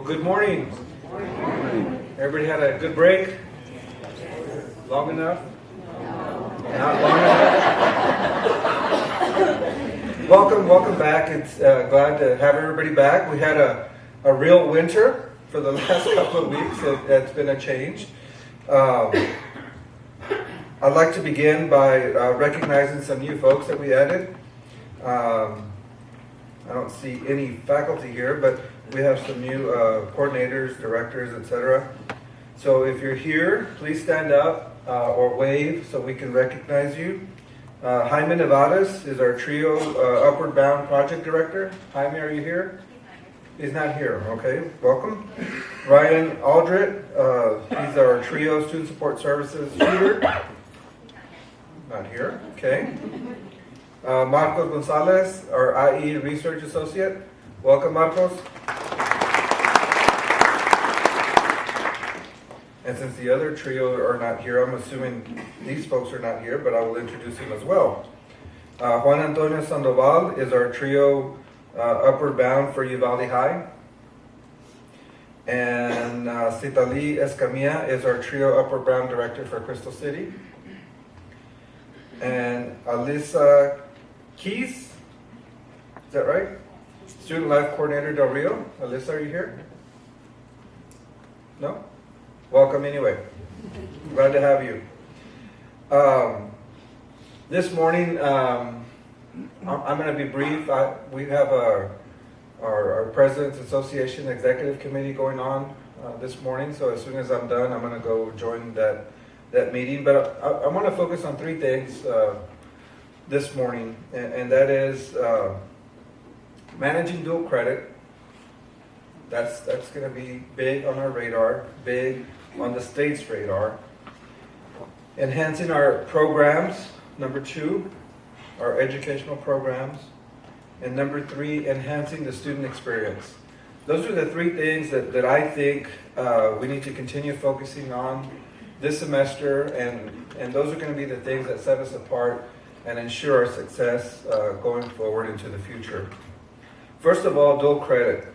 Well, good morning. Everybody had a good break? Long enough? Not long enough? Welcome back. It's glad to have everybody back. We had a real winter for the last couple of weeks. It's been a change. I'd like to begin by recognizing some new folks that we added. I don't see any faculty here, but we have some new coordinators, directors, etc. So if you're here, please stand up or wave so we can recognize you. Jaime Nevadas is our TRIO Upward Bound Project Director. Jaime, are you here? He's not here. Okay, welcome. Ryan Aldred, he's our TRIO Student Support Services tutor. Not here. Okay. Marcos Gonzalez, our IE Research Associate. Welcome, Marcos. And since the other trio are not here, I'm assuming these folks are not here, but I will introduce them as well. Juan Antonio Sandoval is our trio Upward Bound for Uvalde High. And Citali Escamilla is our trio Upward Bound Director for Crystal City. And Alyssa Keys, is that right? Student Life Coordinator Del Rio. Alyssa, are you here? No? Welcome anyway. Glad to have you. This morning, I'm going to be brief. We have our President's Association Executive Committee going on this morning, so as soon as I'm done, I'm going to go join that meeting. But I want to focus on three things this morning, and that is managing dual credit. That's going to be big on our radar, big on the state's radar. Enhancing our programs, number 2, our educational programs. And number 3, enhancing the student experience. Those are the three things that I think we need to continue focusing on this semester, and those are going to be the things that set us apart and ensure our success going forward into the future. First of all, dual credit.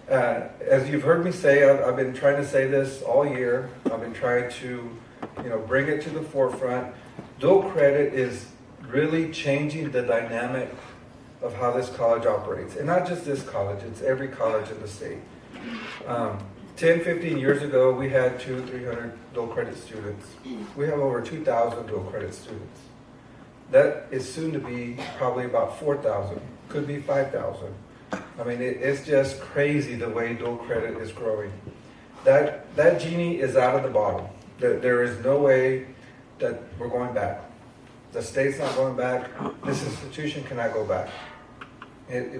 As you've heard me say, I've been trying to say this all year. I've been trying to, bring it to the forefront. Dual credit is really changing the dynamic of how this college operates. And not just this college, it's every college in the state. 10, 15 years ago, we had 200-300 dual credit students. We have over 2,000 dual credit students. That is soon to be probably about 4,000, could be 5,000. I mean, it's just crazy the way dual credit is growing. That genie is out of the bottle. There is no way that we're going back. The state's not going back. This institution cannot go back.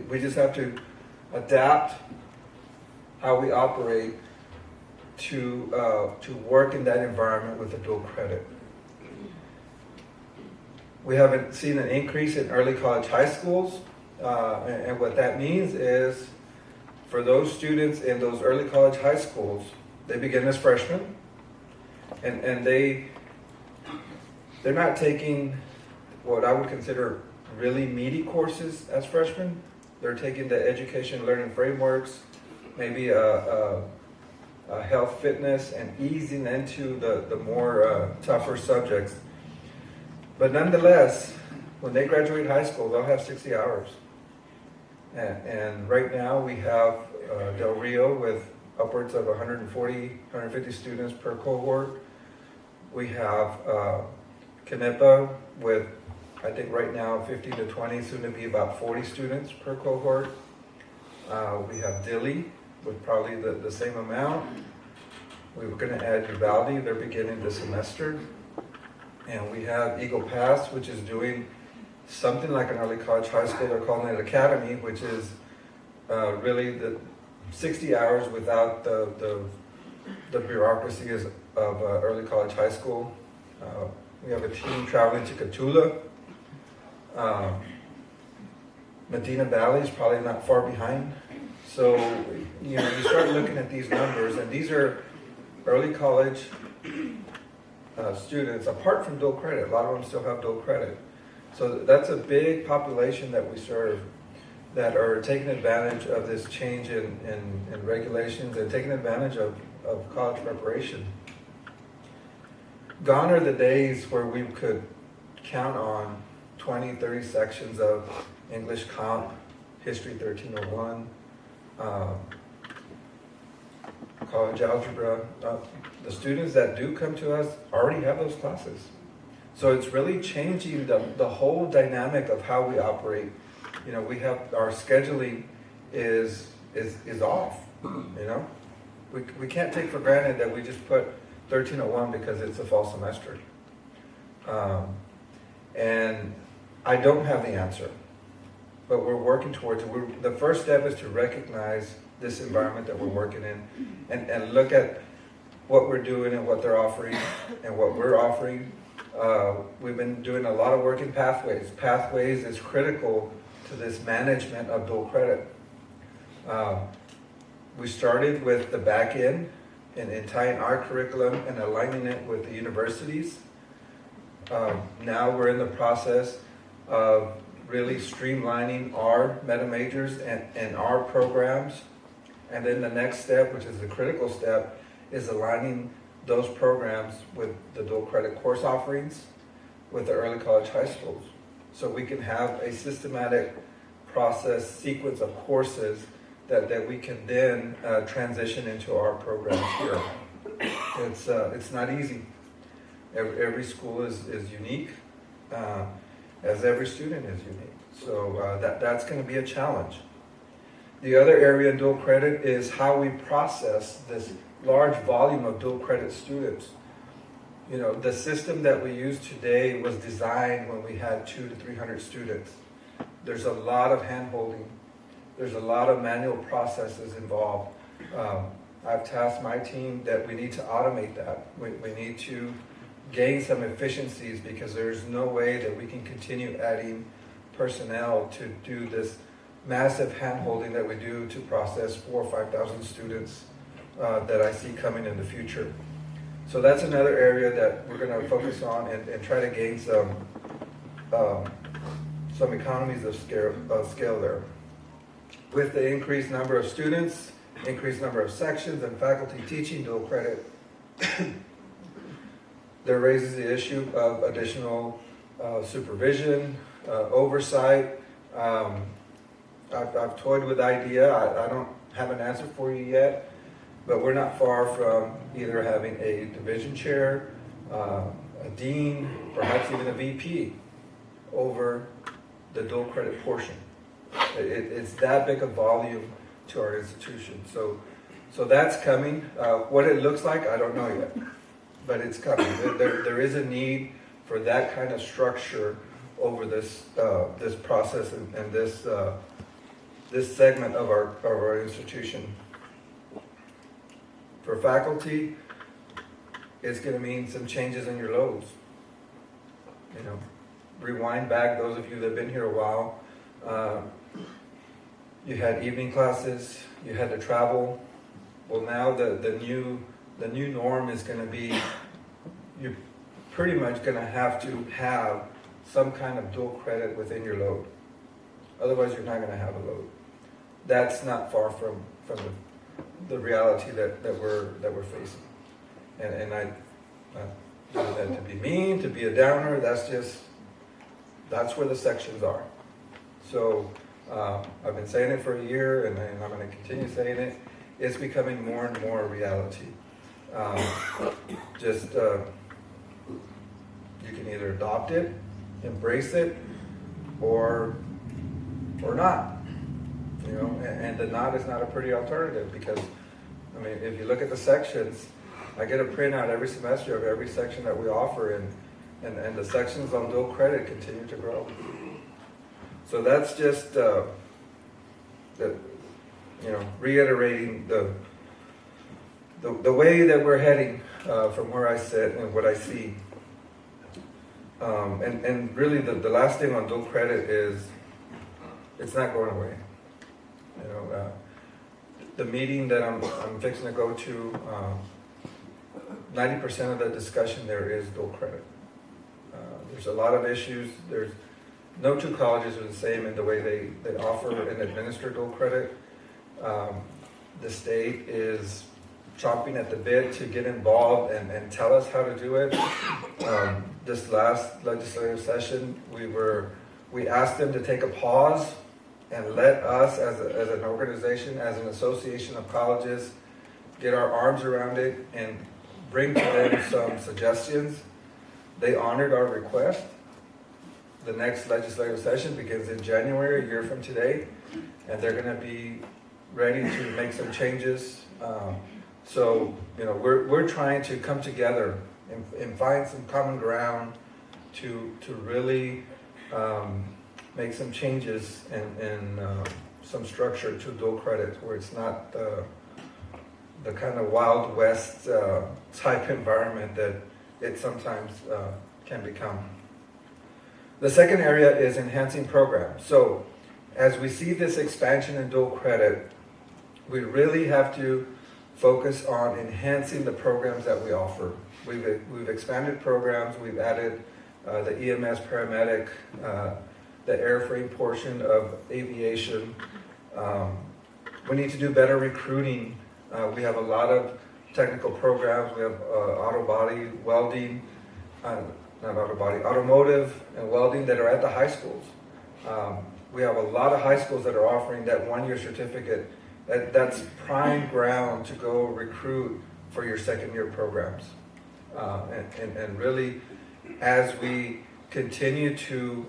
We just have to adapt how we operate to work in that environment with the dual credit. We haven't seen an increase in early college high schools. And what that means is, for those students in those early college high schools, they begin as freshmen, and they're not taking what I would consider really meaty courses as freshmen. They're taking the education learning frameworks, maybe a health, fitness, and easing into the more tougher subjects. But nonetheless, when they graduate high school, they'll have 60 hours. And right now we have Del Rio with upwards of 140, 150 students per cohort. We have Canepa with, I think right now, 50 to 20, soon to be about 40 students per cohort. We have Dilley with probably the same amount. We were going to add Uvalde, they're beginning the semester. And we have Eagle Pass, which is doing something like an early college high school. They're calling it Academy, which is really the 60 hours without the bureaucracy of early college high school. We have a team traveling to Catula. Medina Valley is probably not far behind. So, you start looking at these numbers, and these are early college students, apart from dual credit. A lot of them still have dual credit. So that's a big population that we serve. that are taking advantage of this change in regulations and taking advantage of college preparation. Gone are the days where we could count on 20, 30 sections of English Comp, History 1301, college algebra. The students that do come to us already have those classes. So it's really changing the whole dynamic of how we operate. You know, we have our scheduling is off. You know, we can't take for granted that we just put 1301 because it's a fall semester. And I don't have the answer, but we're working towards it. The first step is to recognize this environment that we're working in and look at what we're doing and what they're offering and what we're offering. We've been doing a lot of work in pathways. Pathways is critical to this management of dual credit. We started with the back end and tying our curriculum and aligning it with the universities. Now we're in the process of really streamlining our meta majors and our programs. And then the next step, which is the critical step, is aligning those programs with the dual credit course offerings with the early college high schools. So we can have a systematic process sequence of courses that we can then transition into our programs here. It's not easy. Every school is unique, as every student is unique. So that's going to be a challenge. The other area in dual credit is how we process this large volume of dual credit students. You know, the system that we use today was designed when we had 200 to 300 students. There's a lot of hand-holding. There's a lot of manual processes involved. I've tasked my team that we need to automate that. We need to gain some efficiencies because there's no way that we can continue adding personnel to do this massive hand-holding that we do to process 4,000 or 5,000 students that I see coming in the future. So that's another area that we're going to focus on and try to gain some economies of scale there. With the increased number of students, increased number of sections, and faculty teaching dual credit, there raises the issue of additional supervision, oversight. I've toyed with the idea. I don't have an answer for you yet, but we're not far from either having a division chair, a dean, perhaps even a VP over the dual credit portion. It's that big a volume to our institution. So that's coming. What it looks like, I don't know yet, but it's coming. There is a need for that kind of structure over this process and this segment of our institution. For faculty, it's going to mean some changes in your loads. You know, rewind back, those of you that have been here a while, you had evening classes, you had to travel. Well, now the new norm is going to be you're pretty much going to have some kind of dual credit within your load. Otherwise, you're not going to have a load. That's not far from the reality that we're facing. And I do that to be mean, to be a downer. That's where the sections are. So I've been saying it for a year, and I'm going to continue saying it. It's becoming more and more a reality. You can either adopt it, embrace it, or not. You know, and the not is not a pretty alternative because, I mean, if you look at the sections, I get a printout every semester of every section that we offer, and the sections on dual credit continue to grow. So that's just reiterating the way that we're heading from where I sit and what I see. And really the last thing on dual credit is it's not going away. You know, the meeting that I'm fixing to go to, 90% of the discussion there is dual credit. There's a lot of issues. no two colleges are the same in the way they offer and administer dual credit. The state is chomping at the bit to get involved and tell us how to do it. This last legislative session, we asked them to take a pause and let us as an organization, as an association of colleges, get our arms around it and bring to them some suggestions. They honored our request. The next legislative session begins in January, a year from today, and they're going to be ready to make some changes. So, we're trying to come together and find some common ground to really make some changes and some structure to dual credit where it's not the kind of Wild West type environment that it sometimes can become. The second area is enhancing programs. So as we see this expansion in dual credit, we really have to focus on enhancing the programs that we offer. We've expanded programs, we've added the EMS paramedic, the airframe portion of aviation. We need to do better recruiting. We have a lot of technical programs. We have auto body, welding, automotive and welding that are at the high schools. We have a lot of high schools that are offering that one-year certificate. That's prime ground to go recruit for your second-year programs. And really, as we continue to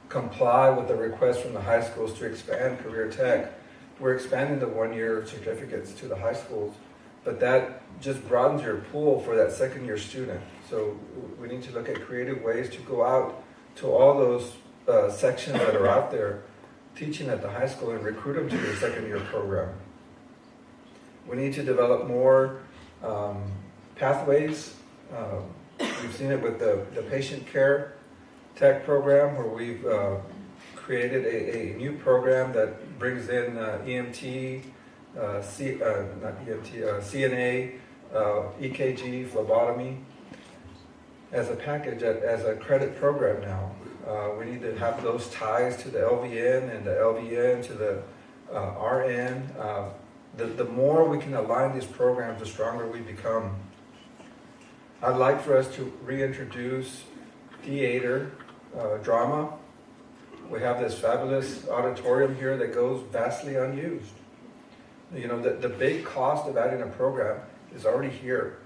comply with the request from the high schools to expand career tech, we're expanding the one-year certificates to the high schools, but that just broadens your pool for that second-year student. So we need to look at creative ways to go out to all those sections that are out there teaching at the high school and recruit them to your second-year program. We need to develop more pathways. We've seen it with the patient care tech program where we've created a new program that brings in EMT, CNA, EKG, phlebotomy as a package, as a credit program now. We need to have those ties to the LVN and the LVN to the RN. The more we can align these programs, the stronger we become. I'd like for us to reintroduce theater, drama. We have this fabulous auditorium here that goes vastly unused. The big cost of adding a program is already here.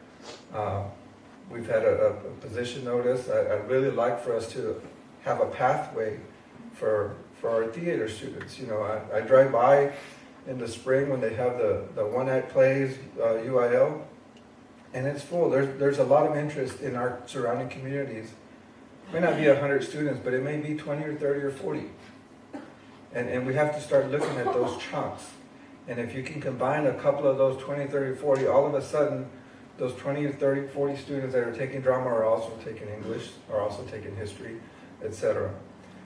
We've had a position notice. I'd really like for us to have a pathway for our theater students. I drive by in the spring when they have the one-act plays, UIL, and it's full. There's a lot of interest in our surrounding communities. It may not be 100 students, but it may be 20 or 30 or 40. And we have to start looking at those chunks. And if you can combine a couple of those 20, 30, 40, all of a sudden, those 20 to 30, 40 students that are taking drama are also taking English, are also taking history, etc.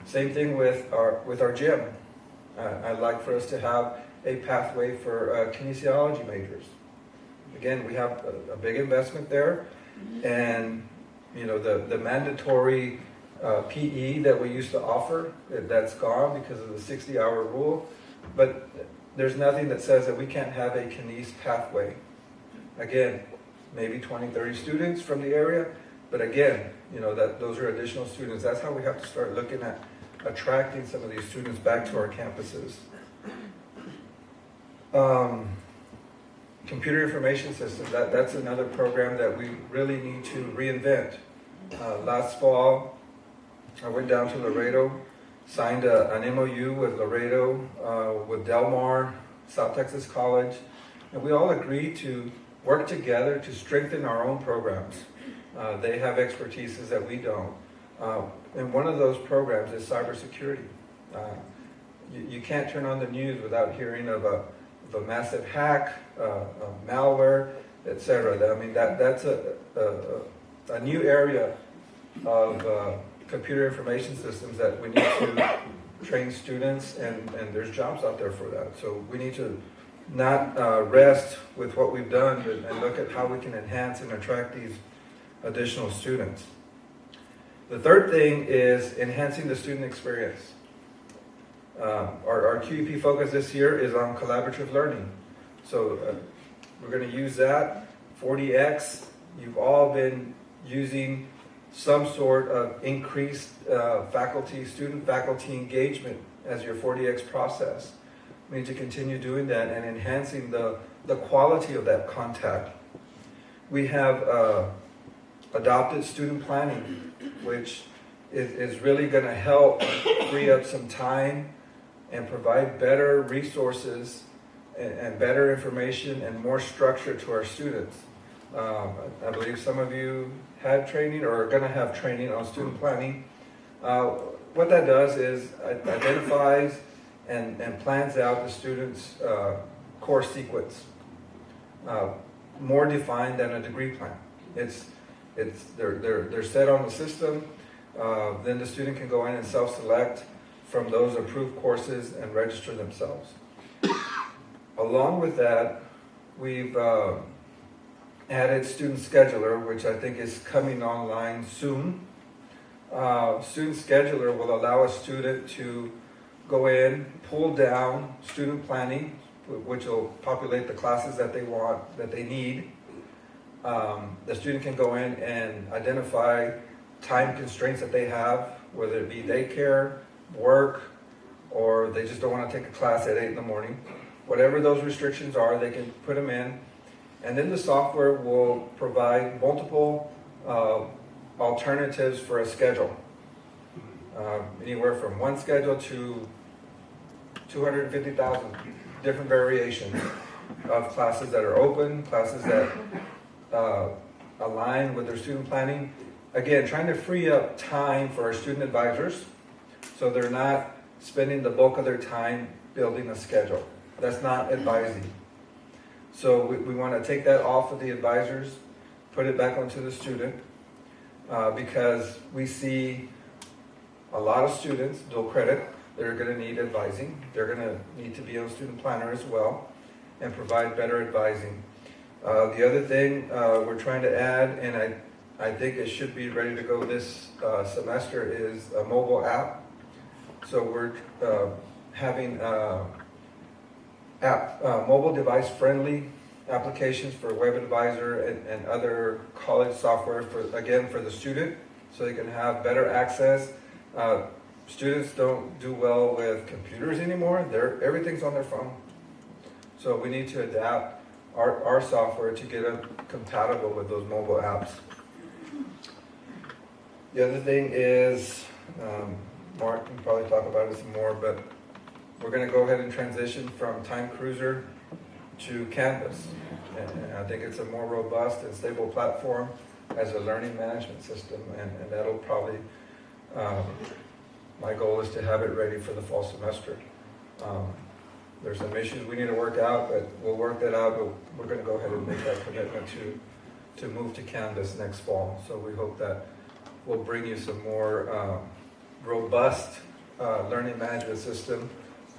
Same thing with our gym. I'd like for us to have a pathway for kinesiology majors. Again, we have a big investment there, and the mandatory PE that we used to offer, that's gone because of the 60-hour rule. But there's nothing that says that we can't have a kines pathway. Again, maybe 20, 30 students from the area, but again, those are additional students. That's how we have to start looking at attracting some of these students back to our campuses. Computer information system, that's another program that we really need to reinvent. Last fall, I went down to Laredo, signed an MOU with Laredo, with Del Mar, South Texas College, and we all agreed to work together to strengthen our own programs. They have expertises that we don't. And one of those programs is cybersecurity. You can't turn on the news without hearing of a massive hack, malware, etc. I mean, that's a new area of computer information systems that we need to train students, and there's jobs out there for that. So we need to not rest with what we've done and look at how we can enhance and attract these additional students. The third thing is enhancing the student experience. Our QEP focus this year is on collaborative learning. So we're going to use that. 40X, you've all been using some sort of increased student-faculty engagement as your 40X process. We need to continue doing that and enhancing the quality of that contact. We have adopted student planning, which is really going to help free up some time and provide better resources and better information and more structure to our students. I believe some of you had training or are going to have training on student planning. What that does is identifies and plans out the students' course sequence, more defined than a degree plan. They're set on the system. Then the student can go in and self-select from those approved courses and register themselves. Along with that, we've added Student Scheduler, which I think is coming online soon. Student Scheduler will allow a student to go in, pull down student planning, which will populate the classes that they want, that they need. The student can go in and identify time constraints that they have, whether it be daycare, work, or they just don't want to take a class at 8 in the morning. Whatever those restrictions are, they can put them in. And then the software will provide multiple alternatives for a schedule. Anywhere from one schedule to 250,000 different variations of classes that are open, classes that align with their student planning. Again, trying to free up time for our student advisors so they're not spending the bulk of their time building a schedule. That's not advising. So we want to take that off of the advisors, put it back onto the student, because we see a lot of students, dual credit, that are going to need advising. They're going to need to be on student planner as well and provide better advising. The other thing we're trying to add, and I think it should be ready to go this semester, is a mobile app. So we're having mobile device friendly applications for Web Advisor and other college software for the student, so they can have better access. Students don't do well with computers anymore. Everything's on their phone. So we need to adapt our software to get them compatible with those mobile apps. The other thing is, Mark can probably talk about it some more, but we're going to go ahead and transition from Time Cruiser to Canvas. And I think it's a more robust and stable platform as a learning management system, and that'll probably, my goal is to have it ready for the fall semester. There's some issues we need to work out, but we'll work that out, but we're going to go ahead and make that commitment to move to Canvas next fall. So we hope that will bring you some more robust learning management system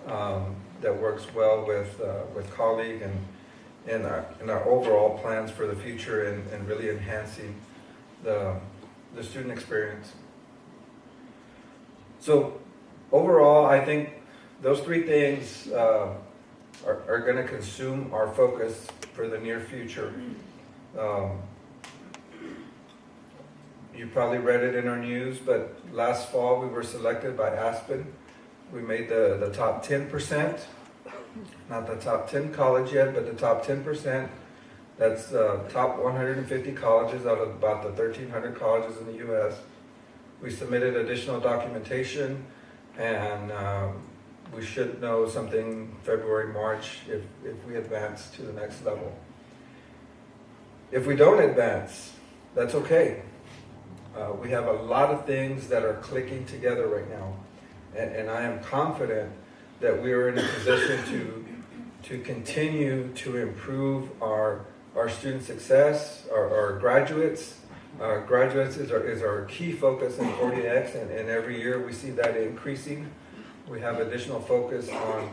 that works well with colleague and our overall plans for the future and really enhancing the student experience. So overall, I think those three things are going to consume our focus for the near future. You probably read it in our news, but last fall we were selected by Aspen. We made the top 10%, not the top 10 college yet, but the top 10%. That's top 150 colleges out of about the 1,300 colleges in the U.S. We submitted additional documentation, and we should know something February, March if we advance to the next level. If we don't advance, that's okay. We have a lot of things that are clicking together right now. And I am confident that we are in a position to continue to improve our student success, our graduates. Graduates is our key focus in 40X, and every year we see that increasing. We have additional focus on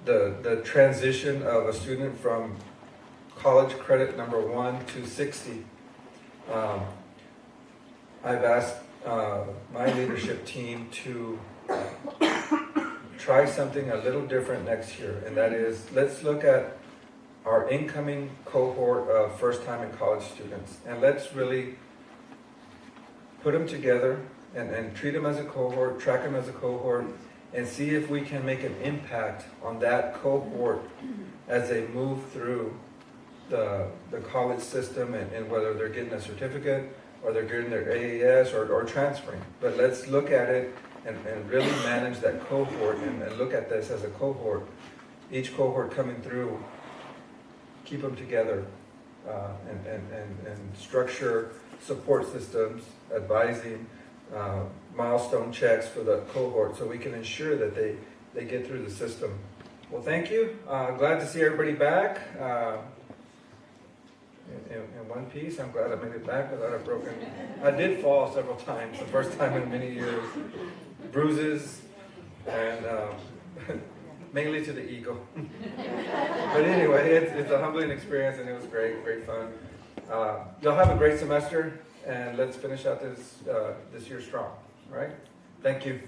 the transition of a student from college credit number 1 to 60. I've asked my leadership team to try something a little different next year, and that is, let's look at our incoming cohort of first-time in college students, and let's really put them together and treat them as a cohort, track them as a cohort, and see if we can make an impact on that cohort as they move through the college system, and whether they're getting a certificate or they're getting their AAS or transferring. But let's look at it and really manage that cohort and look at this as a cohort. Each cohort coming through, keep them together and structure support systems, advising, milestone checks for the cohort so we can ensure that they get through the system. Well, thank you. Glad to see everybody back. In one piece, I'm glad I made it back without a broken. I did fall several times, the first time in many years. Bruises, and mainly to the ego. But anyway, it's a humbling experience, and it was great fun. Y'all have a great semester, and let's finish out this year strong. All right? Thank you.